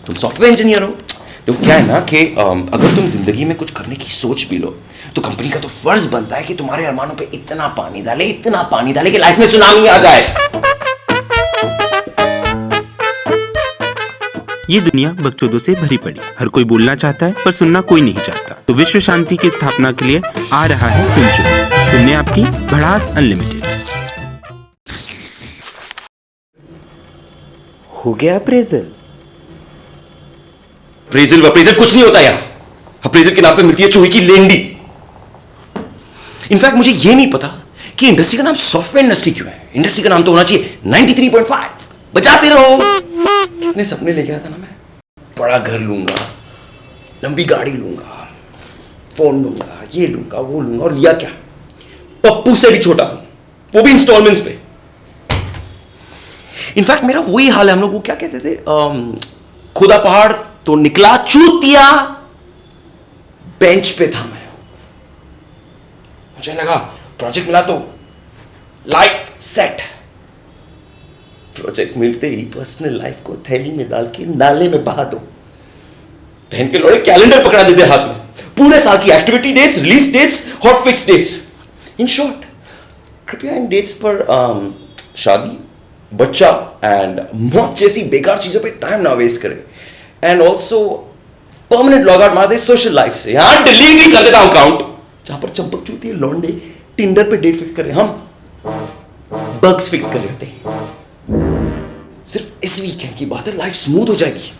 तुम software engineer हो। तो क्या है ना कि अगर तुम जिंदगी में कुछ करने की सोच भी लो तो कंपनी का तो फर्ज बनता है कि तुम्हारे अरमानों पे इतना पानी डाले कि लाइफ में सुनामी आ जाए। ये दुनिया बकचोदों से भरी पड़ी, हर कोई बोलना चाहता है पर सुनना कोई नहीं चाहता। तो विश्व शांति की स्थापना के लिए आ रहा है सुनचो, सुनने आपकी भड़ास अनलिमिटेड। हो गया अप्रेजल। अप्रेजल कुछ नहीं होता यार। अप्रेजल के नाम पे मिलती है चूहे की लेंडी। इनफैक्ट मुझे ये नहीं पता कि इंडस्ट्री का नाम सॉफ्टवेयर इंडस्ट्री क्यों है। इंडस्ट्री का नाम तो होना चाहिए 93.5। बजाते रहो। कितने सपने लेके आया था ना मैं। बड़ा घर लूंगा, लंबी गाड़ी लूंगा, फोन लूंगा, ये लूंगा, वो लूंगा, और लिया क्या? पप्पू से भी छोटा फोन, वो भी इंस्टॉलमेंट्स पे। इनफैक्ट मेरा वही हाल है। हम लोग वो क्या कहते थे, खुदा पहाड़ तो निकला चूतिया, बेंच पे था मैं। मुझे लगा प्रोजेक्ट मिला तो लाइफ सेट। प्रोजेक्ट मिलते ही पर्सनल लाइफ को थैली में डाल के नाले में बहा दो। बहन के लोड़े कैलेंडर पकड़ा देते हाथ में, पूरे साल की activity dates, release dates, hotfix dates. In short, कृपया इन डेट्स पर शादी, बच्चा एंड मौत जैसी बेकार चीजों पे टाइम ना वेस्ट करें। And also permanent log out मार दे सोशल लाइफ से। यहां डिलीट ही कर देता हूं अकाउंट। जहां पर चंपक चूती है लौंडे टिंडर पे डेट फिक्स कर रहे, हम बग्स फिक्स कर रहे होते हैं। सिर्फ इस वीकेंड की बात है, लाइफ स्मूथ हो जाएगी।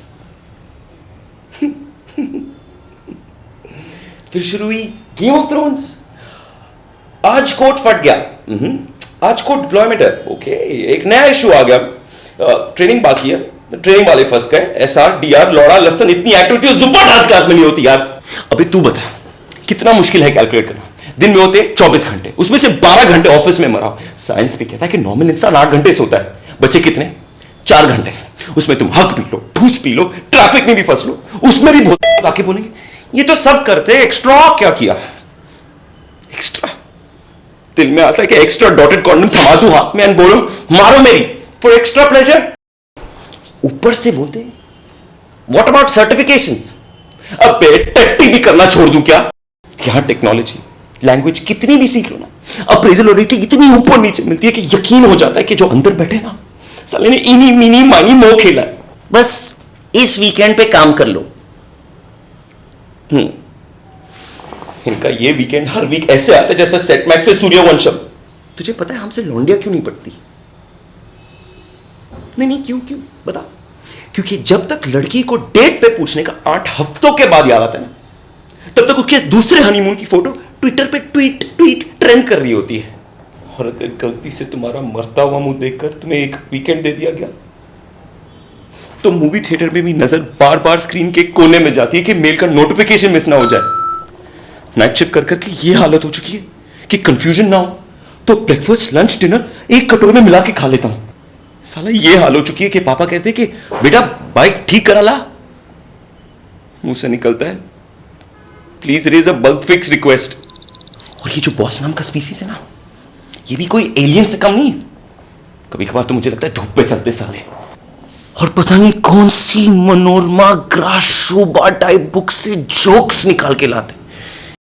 फिर शुरू हुई गेम ऑफ थ्रोन्स। आज कोर्ट फट गया। आज कोर्ट डिप्लॉयमेंट है। ओके, एक नया इशू आ गया। ट्रेनिंग बाकी है, ट्रेनिंग वाले फंस गए। एसआर, डीआर, लौड़ा, लसन, इतनी एक्टिविटीज जुब्बा डांस क्लास में नहीं होती यार। अभी तू बता कितना मुश्किल है कैलकुलेट करना। दिन में होते 24 घंटे, उसमें से 12 घंटे ऑफिस में मरा। साइंस भी कहता है कि नॉर्मल इंसान 8 घंटे सोता है। बचे कितने? 4 घंटे। उसमें तुम हक पी लो, ठूस पी लो, ट्रैफिक में भी फंस लो, उसमें भी बहुत आके बोलेंगे ये तो सब करते, एक्स्ट्रा क्या किया? एक्स्ट्रा दिल में आता है कि एक्स्ट्रा डॉटेड कॉन्डम थमा दूं हाथ में एंड बोलो मारो मेरी फॉर एक्स्ट्रा प्लेजर। ऊपर से बोलते व्हाट अबाउट सर्टिफिकेशंस? अबे टट्टी भी करना छोड़ दूं क्या? यहां टेक्नोलॉजी, लैंग्वेज कितनी भी सीख लो ना, अप्रेजल और रेटिंग इतनी ऊपर नीचे मिलती है कि यकीन हो जाता है कि जो अंदर बैठे ना, साले ने इनी मिनी मानी मोह खेला है। बस इस वीकेंड पे काम कर लो। इनका ये वीकेंड हर वीक ऐसे आता है जैसे सेट मैक्स पे सूर्यवंशम। तुझे पता है हमसे लौंडिया क्यों नहीं पड़ती? नहीं क्यों बता। क्योंकि जब तक लड़की को डेट पे पूछने का 8 हफ्तों के बाद याद आता है ना, तब तक उसके दूसरे हनीमून की फोटो ट्विटर पे ट्वीट ट्रेंड कर रही होती है। और अगर गलती से तुम्हारा मरता हुआ मुंह देखकर तुम्हें एक वीकेंड दे दिया गया तो मूवी थिएटर में भी नजर बार बार स्क्रीन के कोने में जाती है कि मेल का नोटिफिकेशन मिस ना हो जाए। नाइट शिफ्ट कर करके ये हालत हो चुकी है कि कंफ्यूजन ना हो तो ब्रेकफास्ट, लंच, डिनर एक कटोरे में मिला के खा लेता हूं। साला ये हाल हो चुकी है कि पापा कहते हैं कि बेटा बाइक ठीक करा ला। मुंह से निकलता है please raise a bug fix request. और ये जो बॉस नाम का स्पीसीज है ना, ये भी कोई एलियन से कम नहीं। कभी कभार तो मुझे लगता है धूप पे चलते साले। और पता नहीं कौन सी मनोरमा ग्राशोबा टाइप बुक से जोक्स निकाल के लाते,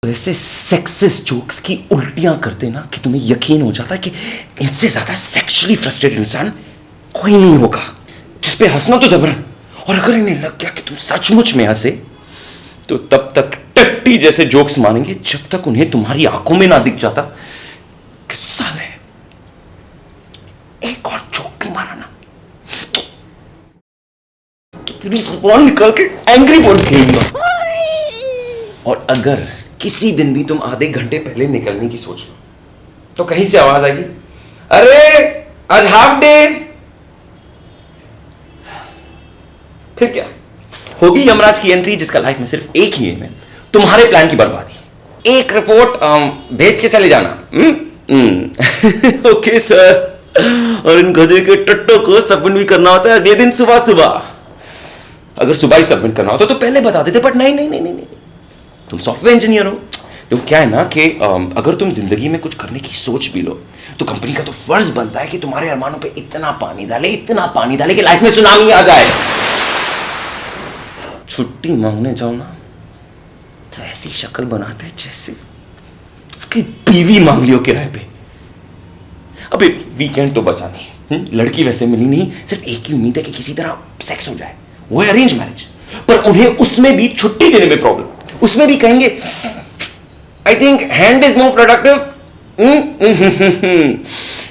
ऐसे सेक्सिस्ट जोक्स की उल्टियां करते ना कि तुम्हें यकीन हो जाता है कि इनसे ज्यादा सेक्सुअली फ्रस्ट्रेटेड इंसान कोई नहीं होगा। जिसपे हंसना तो जबरन, और अगर इन्हें लग गया कि तुम सचमुच में हंसे तो तब तक टट्टी जैसे जोक्स मारेंगे जब तक उन्हें तुम्हारी आंखों में ना दिख जाता कि साले एक और जोक भी मारा ना तो तेरी जुबान निकाल के एंग्री बर्ड्स खेलूंगा। और अगर किसी दिन भी तुम आधे घंटे पहले निकलने की सोच लो तो कहीं से आवाज आएगी, अरे आज हाफ डे। फिर क्या होगी? यमराज की एंट्री, जिसका लाइफ में सिर्फ एक ही एम है, तुम्हारे प्लान की बर्बादी। एक रिपोर्ट भेज के चले जाना। Okay sir. और इन गधे के टट्टों को सबमिट भी करना होता है अगले दिन सुबह सुबह। अगर सुबह ही सबमिट करना होता तो पहले बता देते, बट नहीं। तुम सॉफ्टवेयर इंजीनियर हो। तो क्या है ना कि अगर तुम जिंदगी में कुछ करने की सोच भी लो तो कंपनी का तो फर्ज बनता है कि तुम्हारे अरमानों पे इतना पानी डाले कि लाइफ में सुनामी आ जाए। छुट्टी मांगने जाओ ना तो ऐसी शक्ल बनाते हैं जैसे कि बीवी मांग लियो किराए पे। अबे वीकेंड तो बचा नहीं, लड़की वैसे मिली नहीं, सिर्फ एक ही उम्मीद है कि किसी तरह सेक्स हो जाए, वो है अरेंज मैरिज। पर उन्हें उसमें भी छुट्टी देने में प्रॉब्लम, उसमें भी कहेंगे I think hand is more productive.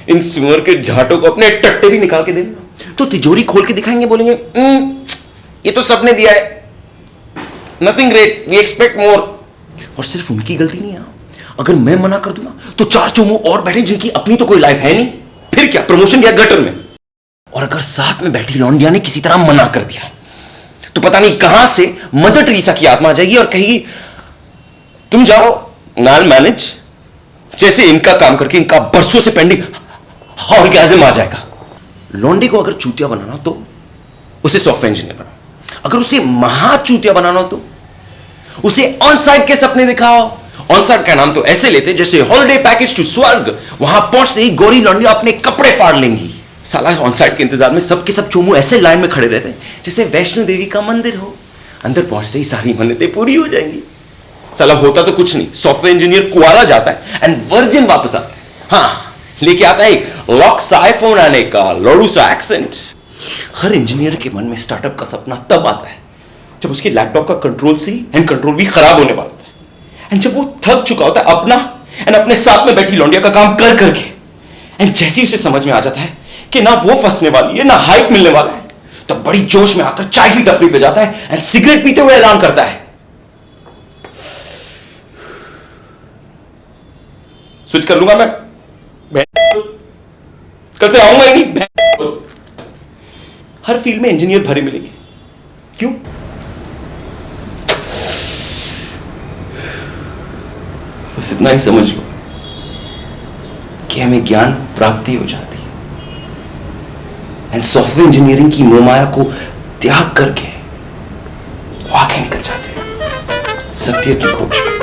इन सुअर के झाटों को अपने टट्टे भी निकाल के देना तो तिजोरी खोल के दिखाएंगे, बोलेंगे ये तो सबने दिया है, nothing great, we expect more. और सिर्फ उनकी गलती नहीं है, अगर मैं मना कर दूं ना तो 4 चोमू और बैठे जिनकी अपनी तो कोई लाइफ है नहीं, फिर क्या प्रमोशन गया गटर में। और अगर साथ में बैठी लौंडिया ने किसी तरह मना कर दिया तो पता नहीं कहां से मदर टेरेसा की आत्मा आ जाएगी और कहेगी तुम जाओ नाल मैनेज, जैसे इनका काम करके इनका बरसों से पेंडिंग ऑर्गेज़म आ जाएगा। लौंडे को अगर चूतिया बनाना तो उसे सॉफ्टवेयर इंजीनियर बनाओ, अगर उसे महा चूतिया बनाना तो उसे ऑन साइट के सपने दिखाओ। ऑन साइट का नाम तो ऐसे लेते जैसे हॉलिडे पैकेज टू स्वर्ग, वहां पहुंचते ही गोरी लौंडिया अपने कपड़े फाड़ लेंगी। साला ऑन साइट के इंतजार में सबके सब चोमू ऐसे लाइन में खड़े रहते हैं जैसे वैष्णो देवी का मंदिर हो, अंदर पहुंचते ही सारी मन्नतें पूरी हो जाएंगी। साला होता तो कुछ नहीं, सॉफ्टवेयर इंजीनियर कुआरा जाता है एंड वर्जिन वापस आता है, हाँ लेके आता है एक लॉक्स आईफोन आने का लोडूसा एक्सेंट। हर इंजीनियर के मन में स्टार्टअप का सपना तब आता है जब उसके लैपटॉप का कंट्रोल सी एंड कंट्रोल भी खराब होने वाला होता है, एंड जब वो थक चुका होता है अपना एंड अपने साथ में बैठी लौंडिया का काम कर करके, एंड जैसे ही उसे समझ में आ जाता है कि ना वो फंसने वाली है ना हाइक मिलने वाला है, तो बड़ी जोश में आकर चाय की टपरी पे जाता है एंड सिगरेट पीते हुए ऐलान करता है स्विच कर लूंगा मैं, कल से आऊंगा ही नहीं। हर फील्ड में इंजीनियर भरे मिलेंगे, क्यों? बस इतना ही समझ लो कि हमें ज्ञान प्राप्ति हो जाती है एंड सॉफ्टवेयर इंजीनियरिंग की मोहमाया को त्याग करके वो आगे निकल जाते हैं सत्य की खोज में।